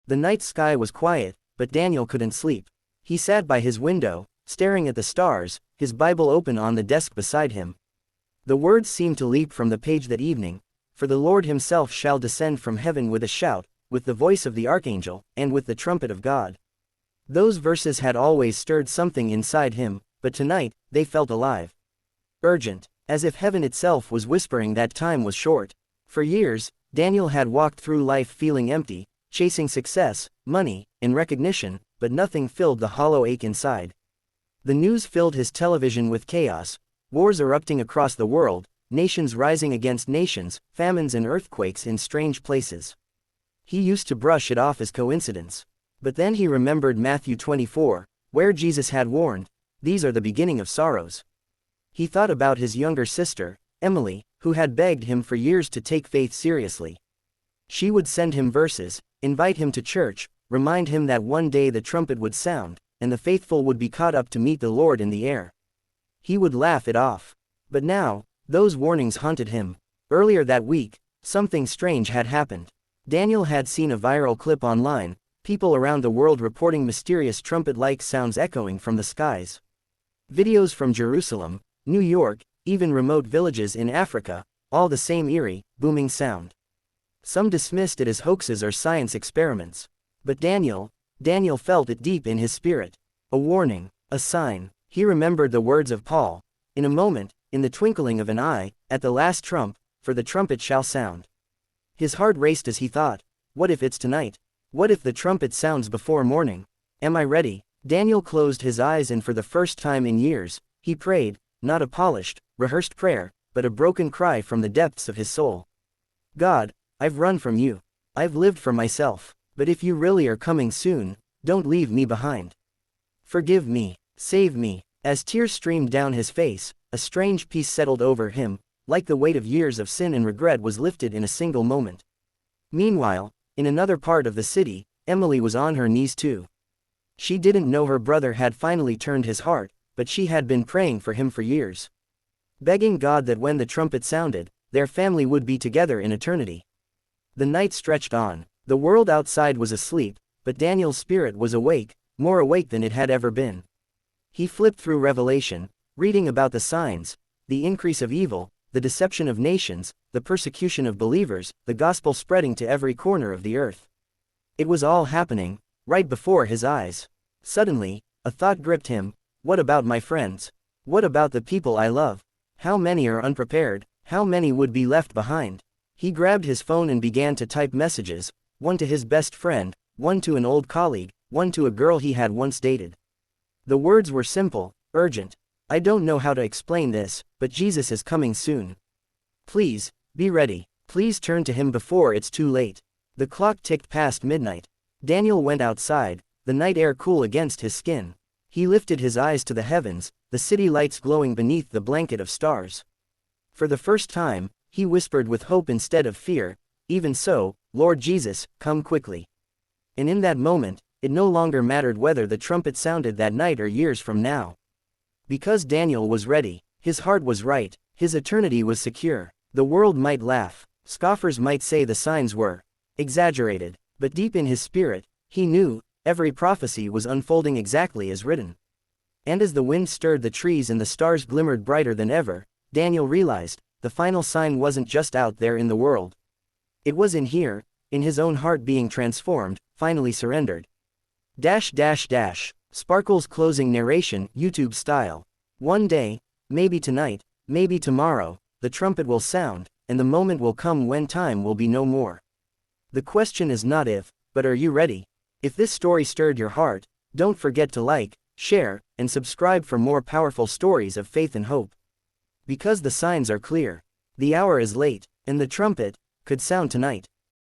The night sky was quiet, but Daniel couldn't sleep. He sat by his window, staring at the stars, his Bible open on the desk beside him. The words seemed to leap from the page that evening, "For the Lord himself shall descend from heaven with a shout, with the voice of the archangel, and with the trumpet of God." Those verses had always stirred something inside him, but tonight, they felt alive. Urgent, as if heaven itself was whispering that time was short. For years, Daniel had walked through life feeling empty, chasing success, money, and recognition, but nothing filled the hollow ache inside. The news filled his television with chaos, wars erupting across the world, nations rising against nations, famines and earthquakes in strange places. He used to brush it off as coincidence. But then he remembered Matthew 24, where Jesus had warned, "These are the beginning of sorrows." He thought about his younger sister, Emily, who had begged him for years to take faith seriously. She would send him verses, invite him to church, remind him that one day the trumpet would sound, and the faithful would be caught up to meet the Lord in the air. He would laugh it off. But now, those warnings haunted him. Earlier that week, something strange had happened. Daniel had seen a viral clip online, people around the world reporting mysterious trumpet-like sounds echoing from the skies. Videos from Jerusalem, New York, even remote villages in Africa, all the same eerie, booming sound. Some dismissed it as hoaxes or science experiments. But Daniel felt it deep in his spirit. A warning, a sign. He remembered the words of Paul, "In a moment, in the twinkling of an eye, at the last trump, for the trumpet shall sound." His heart raced as he thought, what if it's tonight? What if the trumpet sounds before morning? Am I ready? Daniel closed his eyes and for the first time in years, he prayed, not a polished, rehearsed prayer, but a broken cry from the depths of his soul. God, I've run from you. I've lived for myself, but if you really are coming soon, don't leave me behind. Forgive me, save me. As tears streamed down his face, a strange peace settled over him, like the weight of years of sin and regret was lifted in a single moment. Meanwhile, in another part of the city, Emily was on her knees too. She didn't know her brother had finally turned his heart, but she had been praying for him for years. Begging God that when the trumpet sounded, their family would be together in eternity. The night stretched on. The world outside was asleep, but Daniel's spirit was awake, more awake than it had ever been. He flipped through Revelation, reading about the signs, the increase of evil, the deception of nations, the persecution of believers, the gospel spreading to every corner of the earth. It was all happening, right before his eyes. Suddenly, a thought gripped him, what about my friends? What about the people I love? How many are unprepared? How many would be left behind? He grabbed his phone and began to type messages, one to his best friend, one to an old colleague, one to a girl he had once dated. The words were simple, urgent. I don't know how to explain this, but Jesus is coming soon. Please, be ready. Please turn to him before it's too late. The clock ticked past midnight. Daniel went outside, the night air cool against his skin. He lifted his eyes to the heavens, the city lights glowing beneath the blanket of stars. For the first time, he whispered with hope instead of fear, "Even so, Lord Jesus, come quickly." And in that moment, it no longer mattered whether the trumpet sounded that night or years from now. Because Daniel was ready, his heart was right, his eternity was secure. The world might laugh, scoffers might say the signs were exaggerated, but deep in his spirit, he knew, every prophecy was unfolding exactly as written. And as the wind stirred the trees and the stars glimmered brighter than ever, Daniel realized, the final sign wasn't just out there in the world. It was in here, in his own heart being transformed, finally surrendered. Sparkle's closing narration, YouTube style. One day, maybe tonight, maybe tomorrow, the trumpet will sound, and the moment will come when time will be no more. The question is not if, but are you ready? If this story stirred your heart, don't forget to like, share, and subscribe for more powerful stories of faith and hope. Because the signs are clear. The hour is late, and the trumpet could sound tonight.